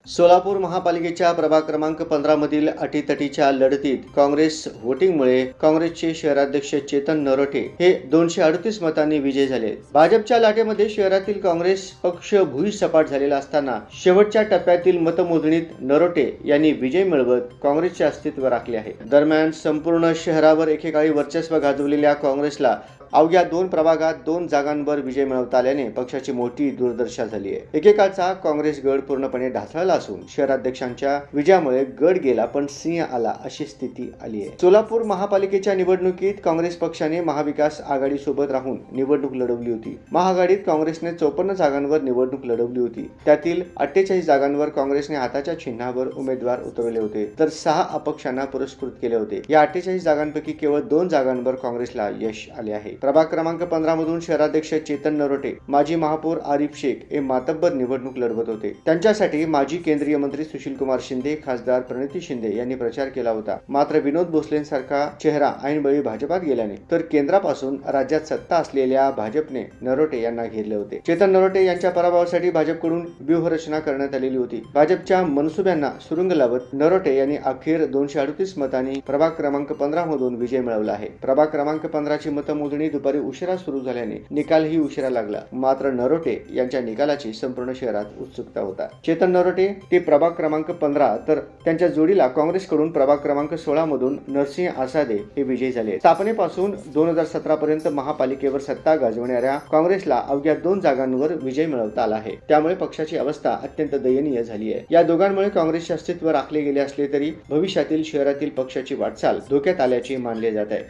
सोलापूर महापालिकेच्या प्रभाग क्रमांक 15 मधील अटीतटीच्या लढतीत काँग्रेस व्होटिंगमुळे काँग्रेसचे शहराध्यक्ष चेतन नरोटे हे 238 मतांनी विजयी झाले. भाजपच्या लाटेमध्ये शहरातील काँग्रेस पक्ष भुईसपाट झालेला असताना शेवटच्या टप्प्यातील मतमोजणीत नरोटे यांनी विजय मिळवत काँग्रेसचे अस्तित्व राखले आहे. दरम्यान संपूर्ण शहरावर एकेकाळी वर्चस्व गाजवलेल्या काँग्रेसला अवघ्या 2 प्रभागात 2 जागांवर विजय मिळवता आल्याने पक्षाची मोठी दुर्दशा झाली आहे. एकेकाळचा काँग्रेस गड पूर्णपणे ढासळला असून शहराध्यक्षांच्या विजयामुळे गड गेला पण सिंह आला अशी स्थिती आली आहे. सोलापूर महापालिकेच्या निवडणुकीत काँग्रेस पक्षाने महाविकास आघाडी सोबत राहून निवडणूक लढवली होती. महाआघाडीत काँग्रेसने 54 जागांवर निवडणूक लढवली होती. त्यातील 48 जागांवर काँग्रेसने हाताच्या चिन्हावर उमेदवार उतरवले होते तर 6 अपक्षांना पुरस्कृत केले होते. या 48 जागांपैकी केवळ 2 जागांवर काँग्रेसला यश आले आहे. प्रभाग क्रमांक 15 मधून शहराध्यक्ष चेतन नरोटे, माजी महापौर आरिफ शेख हे मातब्बर निवडणूक लढवत होते. त्यांच्यासाठी माजी केंद्रीय मंत्री सुशीलकुमार शिंदे, खासदार प्रणिती शिंदे यांनी प्रचार केला होता. मात्र विनोद भोसलेंसारखा चेहरा ऐनवेळी भाजपात गेल्याने तर केंद्रापासून राज्यात सत्ता असलेल्या भाजपने नरोटे यांना घेरले होते. चेतन नरोटे यांच्या पराभवासाठी भाजपकडून व्यूहरचना करण्यात आलेली होती. भाजपच्या मनसुब्यांना सुरुंग लावत नरोटे यांनी अखेर 238 मतांनी प्रभाग क्रमांक 15 मधून विजय मिळवला आहे. प्रभाग क्रमांक 15 ची मतमोजणी दुपारी उशिरा सुरू झाल्याने निकालही उशिरा लागला. मात्र नरोटे यांच्या निकालाची संपूर्ण शहरात उत्सुकता होता. चेतन नरोटे ते प्रभाग क्रमांक 15 तर त्यांच्या जोडीला काँग्रेसकडून प्रभाग क्रमांक 16 मधून नरसिंह आसादे हे विजयी झाले. स्थापनेपासून 2017 पर्यंत महापालिकेवर सत्ता गाजवणाऱ्या काँग्रेसला अवघ्या 2 जागांवर विजय मिळवता आला आहे. त्यामुळे पक्षाची अवस्था अत्यंत दयनीय झाली आहे. या दोघांमुळे काँग्रेसचे अस्तित्व राखले गेले असले तरी भविष्यातील शहरातील पक्षाची वाटचाल धोक्यात आल्याचे मानले जात आहे.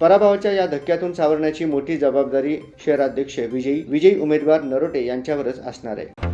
पराभवाच्या या धक्क्यातून सावरण्याची मोठी जबाबदारी शहराध्यक्ष विजयी उमेदवार नरोटे यांच्यावरच असणार आहे.